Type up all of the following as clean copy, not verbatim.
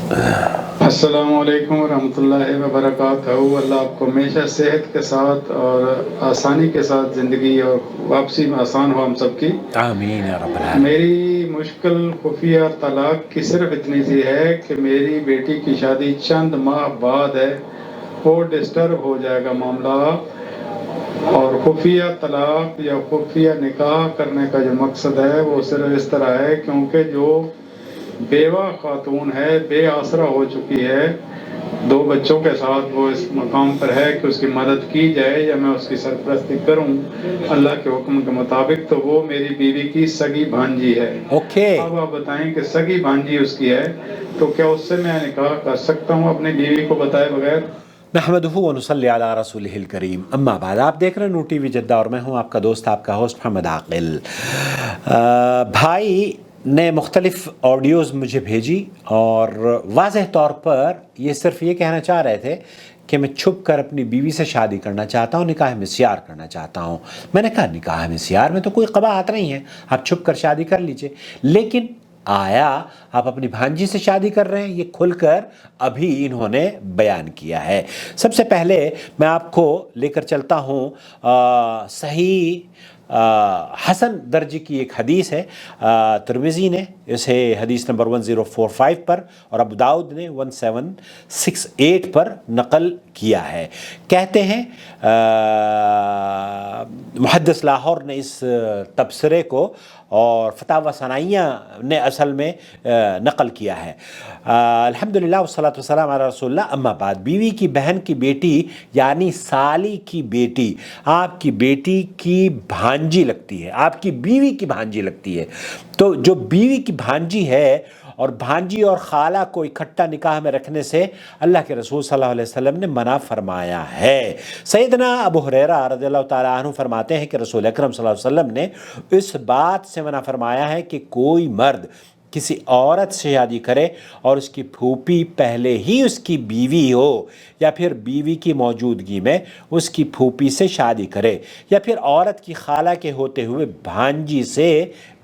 السلام علیکم ورحمۃ اللہ وبرکاتہ۔ اللہ آپ کو ہمیشہ صحت کے ساتھ اور آسانی کے ساتھ زندگی اور واپسی میں آسان ہو ہم سب کی، آمین یا رب العالمین۔ میری مشکل خفیہ طلاق کی صرف اتنی سی ہے کہ میری بیٹی کی شادی چند ماہ بعد ہے، وہ ڈسٹرب ہو جائے گا معاملہ، اور خفیہ طلاق یا خفیہ نکاح کرنے کا جو مقصد ہے وہ صرف اس طرح ہے کیونکہ جو بیوہ خاتون ہے، بے آسرا ہو چکی ہے، 2 بچوں کے ساتھ وہ اس مقام پر ہے کہ اس کی مدد کی جائے یا میں اس کی سرپرستی کروں اللہ کے حکم کے مطابق، تو وہ میری بیوی کی سگی بھانجی ہے۔ اوکے، اب آپ بتائیں کہ سگی بھانجی اس کی ہے تو کیا اس سے میں نکاح کر سکتا ہوں اپنی بیوی کو بتائے بغیر؟ نحمدہ ونصلی علی رسولہ الکریم، اما بعد۔ آپ دیکھ رہے ہیں نور ٹی وی جدہ اور میں ہوں آپ کا دوست، آپ کا ہوسٹ محمد عاقل۔ بھائی نے مختلف آڈیوز مجھے بھیجی اور واضح طور پر یہ صرف یہ کہنا چاہ رہے تھے کہ میں چھپ کر اپنی بیوی سے شادی کرنا چاہتا ہوں، نکاح مسیار کرنا چاہتا ہوں۔ میں نے کہا نکاح مسیار میں تو کوئی قباحت نہیں ہے، آپ چھپ کر شادی کر لیجئے، لیکن آیا آپ اپنی بھانجی سے شادی کر رہے ہیں؟ یہ کھل کر ابھی انہوں نے بیان کیا ہے۔ سب سے پہلے میں آپ کو لے کر چلتا ہوں صحیح حسن درجے کی ایک حدیث ہے، ترمذی نے اسے حدیث نمبر 1045 پر اور ابو داؤد نے 1768 پر نقل کیا ہے۔ کہتے ہیں محدث لاہور نے اس تبصرے کو اور فتاوی ثنائیہ نے اصل میں نقل کیا ہے۔ الحمدللہ والصلاۃ والسلام علی رسول اللہ، اما بعد۔ بیوی کی بہن کی بیٹی یعنی سالی کی بیٹی آپ کی بیٹی کی بھانجی لگتی ہے، آپ کی بیوی کی بھانجی لگتی ہے۔ تو جو بیوی کی بھانجی ہے، اور بھانجی اور خالہ کو اکٹھا نکاح میں رکھنے سے اللہ کے رسول صلی اللہ علیہ وسلم نے منع فرمایا ہے۔ سیدنا ابو ہریرہ رضی اللہ تعالیٰ عنہ فرماتے ہیں کہ رسول اکرم صلی اللہ علیہ وسلم نے اس بات سے منع فرمایا ہے کہ کوئی مرد کسی عورت سے شادی کرے اور اس کی پھوپھی پہلے ہی اس کی بیوی ہو، یا پھر بیوی کی موجودگی میں اس کی پھوپھی سے شادی کرے، یا پھر عورت کی خالہ کے ہوتے ہوئے بھانجی سے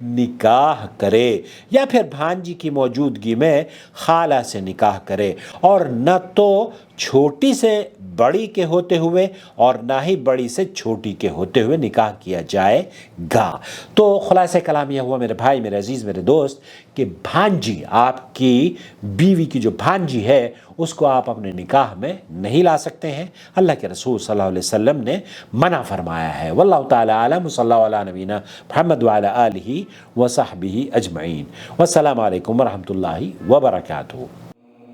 نکاح کرے، یا پھر بھانجی کی موجودگی میں خالہ سے نکاح کرے، اور نہ تو چھوٹی سے بڑی کے ہوتے ہوئے اور نہ ہی بڑی سے چھوٹی کے ہوتے ہوئے نکاح کیا جائے گا۔ تو خلاصہ کلام یہ ہوا میرے بھائی، میرے عزیز، میرے دوست، کہ بھانجی، آپ کی بیوی کی جو بھانجی ہے اس کو آپ اپنے نکاح میں نہیں لا سکتے ہیں، اللہ کے رسول صلی اللہ علیہ وسلم نے منع فرمایا ہے۔ واللہ تعالی اعلم، صلی اللہ علیہ نبینا محمد وعلی آلہ وصحبہ اجمعین، والسلام علیکم ورحمۃ اللہ وبرکاتہ۔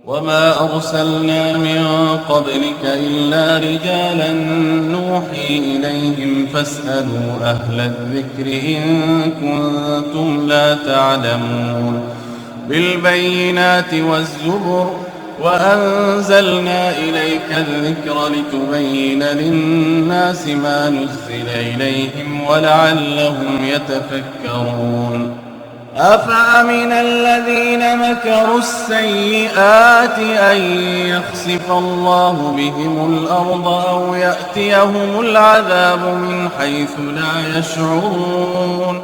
وما أرسلنا من قبلك إلا رجالا نوحي إليهم فاسألوا أهل الذكر إن كنتم لا تعلمون بالبينات والزبر وأنزلنا إليك الذكر لتبين للناس ما نزل إليهم ولعلهم يتفكرون أفأمن الذين مكروا السيئات أن يخسف الله بهم الأرض أو يأتيهم العذاب من حيث لا يشعرون